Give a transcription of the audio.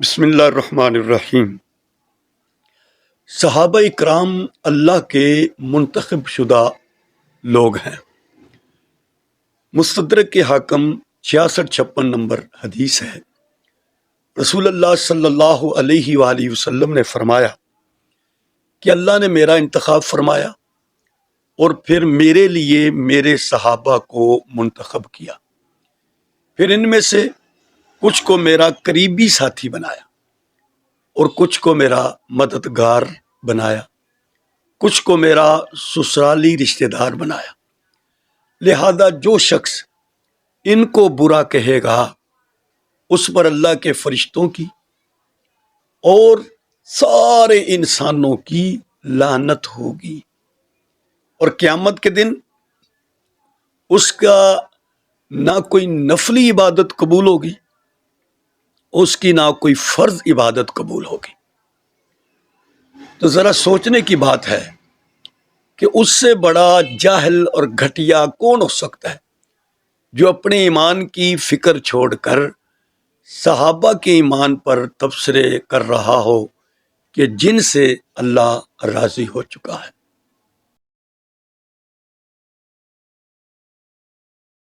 بسم اللہ الرحمن الرحیم۔ صحابہ اکرام اللہ کے منتخب شدہ لوگ ہیں۔ مستدرک کے حاکم 66-56 نمبر حدیث ہے۔ رسول اللہ صلی اللہ علیہ وآلہ وسلم نے فرمایا کہ اللہ نے میرا انتخاب فرمایا اور پھر میرے لیے میرے صحابہ کو منتخب کیا، پھر ان میں سے کچھ کو میرا قریبی ساتھی بنایا اور کچھ کو میرا مددگار بنایا، کچھ کو میرا سسرالی رشتہ دار بنایا۔ لہذا جو شخص ان کو برا کہے گا اس پر اللہ کے فرشتوں کی اور سارے انسانوں کی لعنت ہوگی، اور قیامت کے دن اس کا نہ کوئی نفلی عبادت قبول ہوگی، اس کی نہ کوئی فرض عبادت قبول ہوگی۔ تو ذرا سوچنے کی بات ہے کہ اس سے بڑا جاہل اور گھٹیا کون ہو سکتا ہے جو اپنے ایمان کی فکر چھوڑ کر صحابہ کے ایمان پر تبصرے کر رہا ہو کہ جن سے اللہ راضی ہو چکا ہے۔